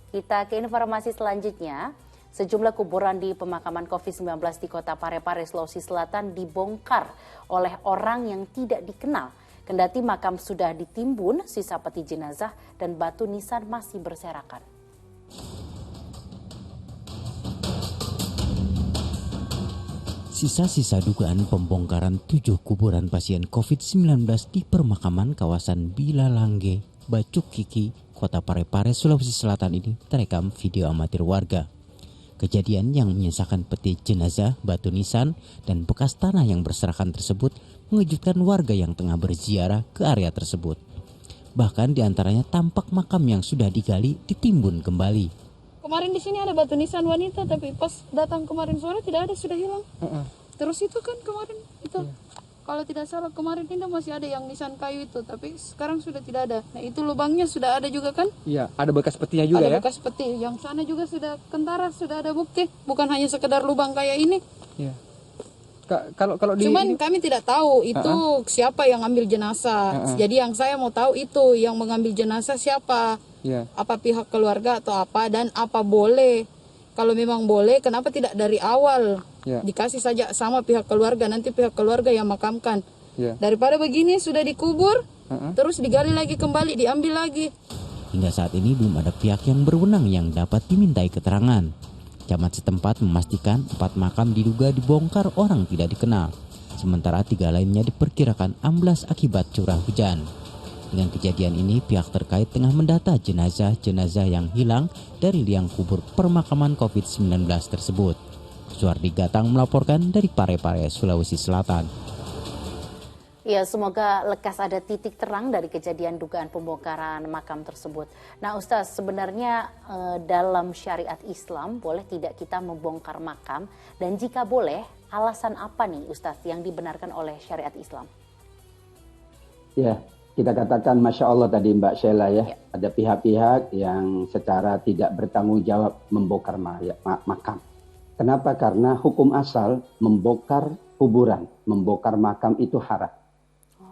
Kita ke informasi selanjutnya. Sejumlah kuburan di pemakaman COVID-19 di kota Parepare, Sulawesi Selatan dibongkar oleh orang yang tidak dikenal. Kendati makam sudah ditimbun, sisa peti jenazah dan batu nisan masih berserakan. Sisa-sisa dugaan pembongkaran 7 kuburan pasien COVID-19 di permakaman kawasan Bilalangge, Bacuk Kiki, kota Parepare, Sulawesi Selatan ini terekam video amatir warga. Kejadian yang menyisakan peti jenazah, batu nisan, dan bekas tanah yang berserakan tersebut mengejutkan warga yang tengah berziarah ke area tersebut. Bahkan diantaranya tampak makam yang sudah digali ditimbun kembali. Kemarin di sini ada batu nisan wanita, tapi pas datang kemarin sore tidak ada, sudah hilang. Terus itu kan kemarin itu, kalau tidak salah kemarin ini masih ada yang nisan kayu itu, tapi sekarang sudah tidak ada. Nah itu lubangnya sudah ada juga kan? Iya, ada bekas petinya juga ada ya? Ada bekas peti, yang sana juga sudah kentara, sudah ada bukti. Bukan hanya sekedar lubang kayak ini. Iya. Kalau di Cuman kami tidak tahu itu siapa yang ambil jenazah. Jadi yang saya mau tahu itu yang mengambil jenazah siapa. Apa pihak keluarga atau apa, dan apa boleh. Kalau memang boleh, kenapa tidak dari awal dikasih saja sama pihak keluarga, nanti pihak keluarga yang makamkan. Daripada begini sudah dikubur, terus digali lagi kembali, diambil lagi. Hingga saat ini belum ada pihak yang berwenang yang dapat dimintai keterangan. Camat setempat memastikan 4 makam diduga dibongkar orang tidak dikenal, sementara 3 lainnya diperkirakan amblas akibat curah hujan. Dengan kejadian ini, pihak terkait tengah mendata jenazah-jenazah yang hilang dari liang kubur permakaman COVID-19 tersebut. Suardi Gatang melaporkan dari Parepare, Sulawesi Selatan. Ya, semoga lekas ada titik terang dari kejadian dugaan pembongkaran makam tersebut. Nah, Ustaz, sebenarnya dalam syariat Islam boleh tidak kita membongkar makam? Dan jika boleh, alasan apa nih Ustaz yang dibenarkan oleh syariat Islam? Ya, kita katakan Masya Allah tadi Mbak Sheila ya. Ada pihak-pihak yang secara tidak bertanggung jawab membongkar makam. Kenapa? Karena hukum asal membongkar kuburan, membongkar makam itu haram.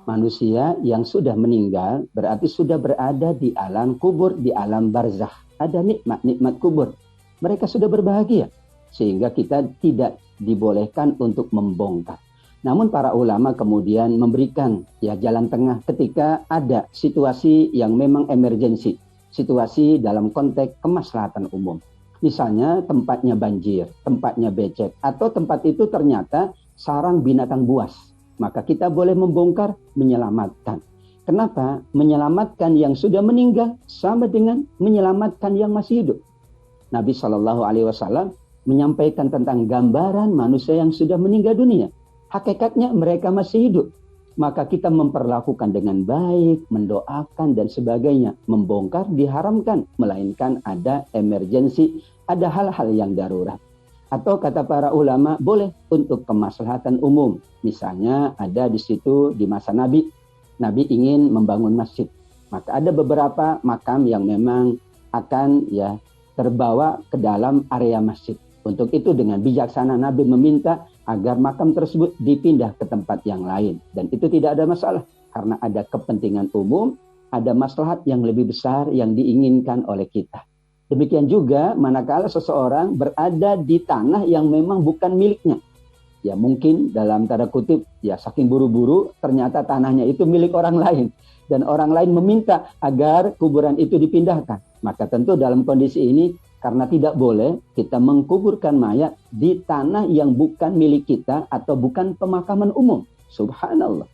Manusia yang sudah meninggal berarti sudah berada di alam kubur, di alam barzakh. Ada nikmat-nikmat kubur. Mereka sudah berbahagia. Sehingga kita tidak dibolehkan untuk membongkar. Namun para ulama kemudian memberikan jalan tengah ketika ada situasi yang memang emergensi. Situasi dalam konteks kemaslahatan umum. Misalnya tempatnya banjir, tempatnya becek. Atau tempat itu ternyata sarang binatang buas. Maka kita boleh membongkar, menyelamatkan. Kenapa? Menyelamatkan yang sudah meninggal sama dengan menyelamatkan yang masih hidup. Nabi SAW menyampaikan tentang gambaran manusia yang sudah meninggal dunia. Hakikatnya mereka masih hidup. Maka kita memperlakukan dengan baik, mendoakan dan sebagainya. Membongkar diharamkan, melainkan ada emergensi, ada hal-hal yang darurat. Atau kata para ulama boleh untuk kemaslahatan umum. Misalnya ada di situ di masa Nabi ingin membangun masjid. Maka ada beberapa makam yang memang akan terbawa ke dalam area masjid. Untuk itu dengan bijaksana Nabi meminta agar makam tersebut dipindah ke tempat yang lain. Dan itu tidak ada masalah karena ada kepentingan umum, ada maslahat yang lebih besar yang diinginkan oleh kita. Demikian juga manakala seseorang berada di tanah yang memang bukan miliknya. Ya mungkin dalam tanda kutip saking buru-buru ternyata tanahnya itu milik orang lain. Dan orang lain meminta agar kuburan itu dipindahkan. Maka tentu dalam kondisi ini karena tidak boleh kita mengkuburkan mayat di tanah yang bukan milik kita atau bukan pemakaman umum. Subhanallah.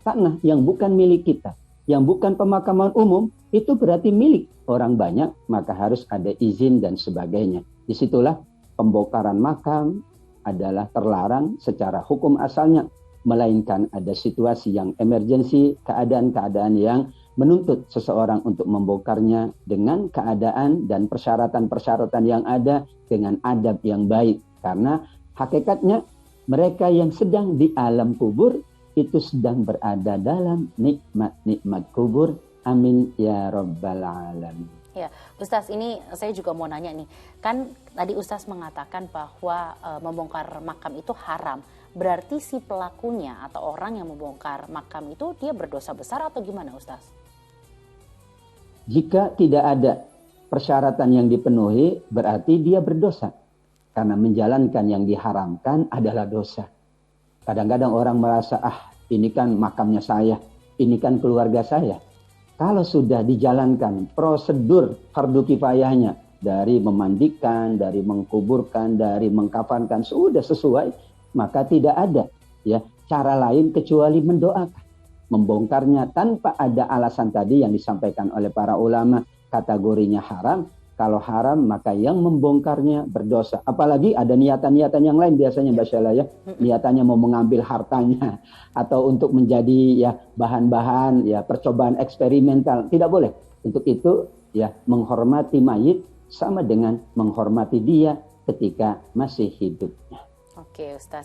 Tanah yang bukan milik kita, yang bukan pemakaman umum, itu berarti milik orang banyak, maka harus ada izin dan sebagainya. Disitulah pembongkaran makam adalah terlarang secara hukum asalnya, melainkan ada situasi yang emergensi, keadaan-keadaan yang menuntut seseorang untuk membongkarnya dengan keadaan dan persyaratan-persyaratan yang ada dengan adab yang baik. Karena hakikatnya mereka yang sedang di alam kubur itu sedang berada dalam nikmat-nikmat kubur. Amin ya rabbal alamin. Ya, Ustaz, ini saya juga mau nanya nih. Kan tadi Ustaz mengatakan bahwa membongkar makam itu haram. Berarti si pelakunya atau orang yang membongkar makam itu dia berdosa besar atau gimana, Ustaz? Jika tidak ada persyaratan yang dipenuhi, berarti dia berdosa. Karena menjalankan yang diharamkan adalah dosa. Kadang-kadang orang merasa, ini kan makamnya saya, ini kan keluarga saya. Kalau sudah dijalankan prosedur fardu kifayahnya, dari memandikan, dari mengkuburkan, dari mengkafankan, sudah sesuai, maka tidak ada ya cara lain kecuali mendoakan. Membongkarnya tanpa ada alasan tadi yang disampaikan oleh para ulama, kategorinya haram. Kalau haram maka yang membongkarnya berdosa. Apalagi ada niatan-niatan yang lain biasanya Mbak Sheila ya. Niatannya mau mengambil hartanya atau untuk menjadi ya bahan-bahan ya percobaan eksperimental. Tidak boleh. Untuk itu ya menghormati mayit sama dengan menghormati dia ketika masih hidupnya. Oke, Ustaz.